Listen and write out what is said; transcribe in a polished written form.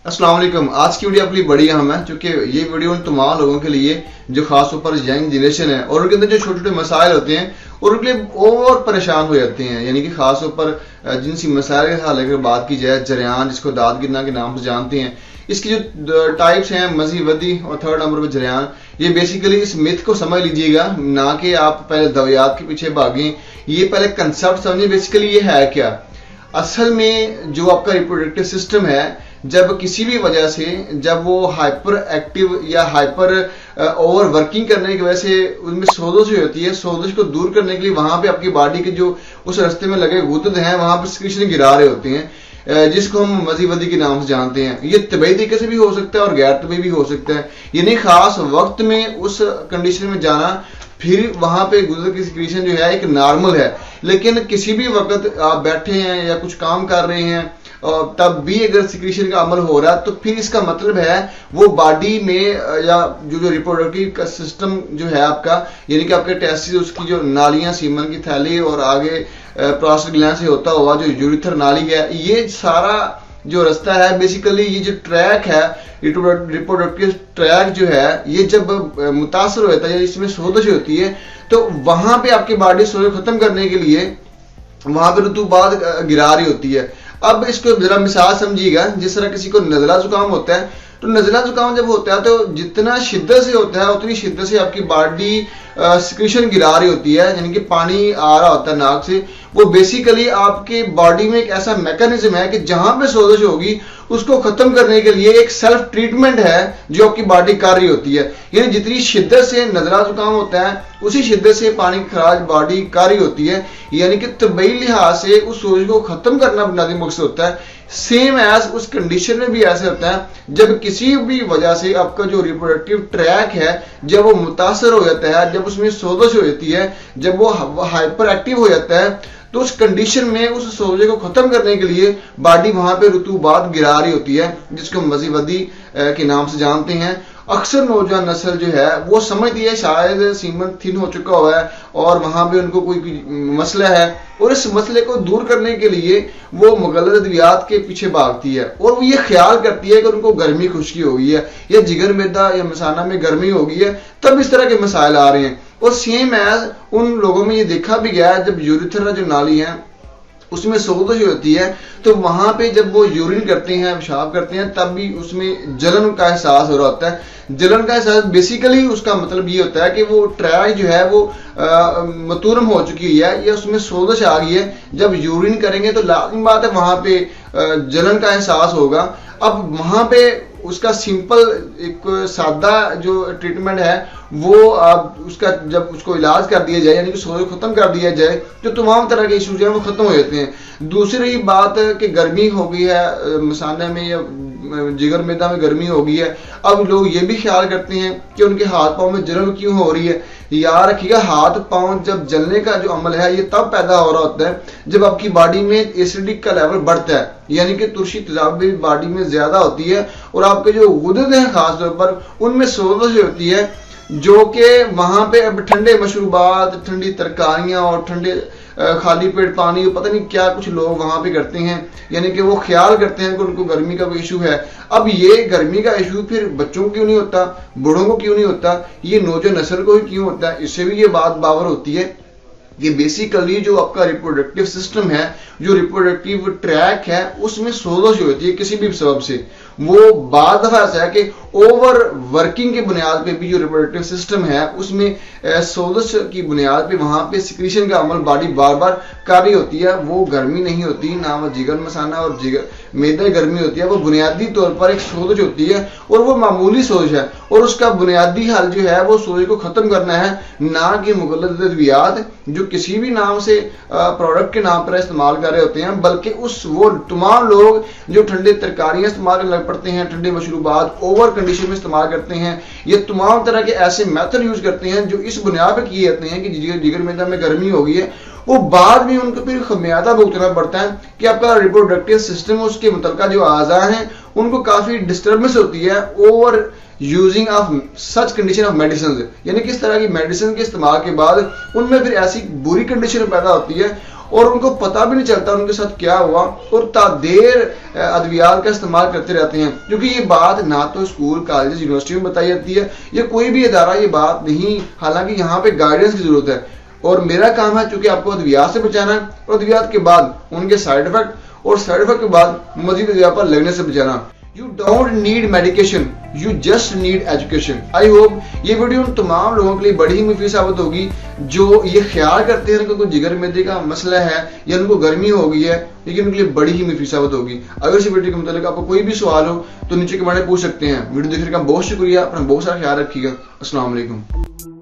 अस्सलाम वालेकुम। आज की वीडियो आपके लिए बड़ी अहम है क्योंकि ये वीडियो उन तमाम लोगों के लिए जो खास तौर पर यंग जनरेशन है और उनके अंदर जो छोटे छोटे मसाइल होते हैं और उनके लिए और परेशान हो जाते हैं, यानी कि खास तौर पर जिनसी मसाइल के हल अगर बात की जाए, जरियान जिसको दाद गिरना के नाम से जानते हैं, इसकी जो टाइप्स हैं मज़ी वदी और थर्ड नंबर पर जरियान। ये बेसिकली इस मिथ को समझ लीजिएगा, ना कि आप पहले दवायात के पीछे भागें। ये पहले कंसेप्ट समझें बेसिकली ये है क्या। असल में जो आपका रिप्रोडक्टिव सिस्टम है, जब किसी भी वजह से जब वो हाइपर एक्टिव या हाइपर ओवर वर्किंग करने की वजह से उनमें सोजश होती है, सोजश को दूर करने के लिए वहां पे आपकी बॉडी के जो उस रास्ते में लगे गुर्दे हैं वहां पर सिक्रीशन गिरा रहे होते हैं, जिसको हम मज़ी वदी के नाम से जानते हैं। ये तबीयी तरीके से भी हो सकता है और गैर तबीयी भी हो सकता है, यानी खास वक्त में उस कंडीशन में जाना, फिर वहां पे गुर्दे की सिक्रीशन जो है एक नॉर्मल है। लेकिन किसी भी वक्त आप बैठे हैं या कुछ काम कर रहे हैं और तब भी अगर सिक्रीशन का अमल हो रहा है, तो फिर इसका मतलब है वो बॉडी में या जो रिप्रोडक्टिव का सिस्टम जो है आपका, यानी कि आपके टेस्टिस, उसकी जो नालियां, सीमन की थैली और आगे प्रोस्टेट ग्लैंड से होता हुआ जो यूरिथर नाली है, ये सारा जो रास्ता है, बेसिकली ये जो ट्रैक है, रिप्रोडक्टिव ट्रैक जो है, ये जब मुतासर होता है या इसमें सोजश होती है, तो वहां पे आपकी बॉडी सोजश खत्म करने के लिए वहां पे रुतूबात गिरा रही होती है। अब इसको जरा मिसाल समझिएगा, जिस तरह किसी को नजला जुकाम होता है, तो नजला जुकाम जब होता है तो जितना शिद्दत से होता है उतनी शिद्दत से आपकी बॉडी सिक्रीशन गिरा रही होती है, यानी कि पानी आ रहा होता है नाक से। वो बेसिकली आपके बॉडी में एक ऐसा मैकेनिज्म है कि जहां पे सोजश होगी उसको खत्म करने के लिए एक सेल्फ ट्रीटमेंट है जो आपकी बॉडी कर रही होती है। यानी जितनी शिद्दत से नजला जुकाम होता है उसी शिद्दत से पानी की खराज बॉडी कर रही होती है, यानी कि तबई लिहाज से उस सोजश को खत्म करना बुनियादी मकसद होता है। सेम एज उस कंडीशन में भी ऐसे होता है, जब किसी भी वजह से आपका जो रिप्रोडक्टिव ट्रैक है जब वो मुतासर हो जाता है, जब उसमें सोजश हो जाती है, जब वो हाइपर एक्टिव हो जाता है, तो उस कंडीशन में उस सोजे को खत्म करने के लिए बॉडी वहां पे रुतूबात गिरा रही होती है, जिसको मज़ी वदी के नाम से जानते हैं। अक्सर नौजवान नस्ल जो है वो समझती है शायद सीमन थिन हो चुका हुआ है और वहां पे उनको कोई मसला है, और इस मसले को दूर करने के लिए वो मुगल्लद अद्वियात के पीछे भागती है और वो ये ख्याल करती है कि उनको गर्मी खुश्की हो गई है या जिगर मैदा या मसाना में गर्मी हो गई है, तब इस तरह के मसाइल आ रहे हैं। और सेम एज उन लोगों में ये देखा भी गया है, जब यूरिथर जो नाली है उसमें सोजश होती है, तो वहां पे जब वो यूरिन करते हैं, पेशाब करते हैं, तब भी उसमें जलन का एहसास हो रहा होता है। जलन का एहसास बेसिकली उसका मतलब ये होता है कि वो ट्रैक जो है वो मतूरम हो चुकी है या उसमें सोजश आ गई है। जब यूरिन करेंगे तो लाजिम बात है वहां पे जलन का एहसास होगा। अब वहां पे उसका सिंपल एक सादा जो ट्रीटमेंट है वो आप उसका जब उसको इलाज कर दिया जाए, यानी कि सोजश खत्म कर दिया जाए, तो तमाम तरह के इशूज हैं वो खत्म हो जाते हैं। दूसरी बात कि गर्मी हो गई है मसाने में या जिगर मैदा में गर्मी हो गई है, अब लोग ये भी ख्याल करते हैं कि उनके हाथ पांव में जलन क्यों हो रही है। याद रखिएगा, हाथ पांव जब जलने का जो अमल है ये तब पैदा हो रहा होता है जब आपकी बॉडी में एसिडिक का लेवल बढ़ता है, यानी कि तुरशी तेजाब भी बॉडी में ज्यादा होती है और आपके जो गुर्दे हैं खास तौर पर उनमें सोजश होती है, जो कि वहां पे अब ठंडे मशरूबात, ठंडी तरकारियां और ठंडे खाली पेट पानी, पता नहीं क्या कुछ लोग वहां पे करते हैं, यानी कि वो ख्याल करते हैं कि उनको गर्मी का कोई इशू है। अब ये गर्मी का इशू फिर बच्चों को क्यों नहीं होता, बूढ़ों को क्यों नहीं होता, ये नौजवान नस्ल को ही क्यों होता है, इससे भी ये बात बावर होती है कि बेसिकली जो आपका रिप्रोडक्टिव सिस्टम है, जो रिप्रोडक्टिव ट्रैक है, उसमें सोजश होती है किसी भी सबब से। वो बाद दफा ऐसा है कि ओवर वर्किंग की बुनियाद पे भी जो रिप्रोडक्टिव सिस्टम है उसमें सोजश की बुनियाद पे वहां पे सिक्रीशन का अमल बॉडी बार बार कर रही होती है। वो गर्मी नहीं होती, ना वो जिगर मसाना और जिगर मैदा गर्मी होती है, वो बुनियादी तौर पर एक सोजश होती है और वो मामूली सोजश है, और उसका बुनियादी हल जो है वो सोजश को खत्म करना है, ना कि मुगल्लद अद्वियात जो किसी भी नाम से प्रोडक्ट के नाम पर इस्तेमाल कर रहे होते हैं, बल्कि उस वो तमाम लोग जो ठंडे तरकारियां इस्तेमाल करने लग पड़ते हैं, ठंडे मशरूबात ओवर कंडीशन में इस्तेमाल करते हैं, ये तमाम तरह के ऐसे मेथड यूज करते हैं जो इस बुनियाद पर किए जाते हैं कि जिगर मैदा में गर्मी हो गई है, वो बाद में उनको फिर खमियाजा भुगतना पड़ता है कि आपका रिप्रोडक्टिव सिस्टम, उसके मुतल्लिका जो आज़ा हैं उनको काफी डिस्टर्बेंस होती है over using of such condition of medicine, यानी कि इस तरह की मेडिसिन के इस्तेमाल के बाद उनमें फिर ऐसी बुरी कंडीशन पैदा होती है और उनको पता भी नहीं चलता उनके साथ क्या हुआ, और तादेर अद्वियात का इस्तेमाल करते रहते हैं। क्योंकि ये बात ना तो स्कूल कॉलेज यूनिवर्सिटी में बताई जाती है या कोई भी इदारा ये बात नहीं, हालांकि यहाँ पे गाइडेंस की जरूरत है। और मेरा काम है चूंकि आपको अद्वियात से बचाना है, और अद्वियात के बाद उनके साइड इफेक्ट, और साइड इफेक्ट के बाद मजीद अद्वियात पर लगने से बचाना। You don't need medication, you just need education. I hope ये वीडियो उन तमाम लोगों के लिए बड़ी ही मुफीद साबित होगी जो ये ख्याल करते हैं कि उनको जिगर मैदे का मसला है या उनको गर्मी हो गई है, लेकिन उनके लिए बड़ी ही मुफीद साबित होगी। अगर इस वीडियो के मतलब आपको कोई भी सवाल हो तो नीचे कमेंट में पूछ सकते हैं। वीडियो देखने का बहुत शुक्रिया, अपना बहुत सारा ख्याल रखिएगा। अस्सलाम वालेकुम।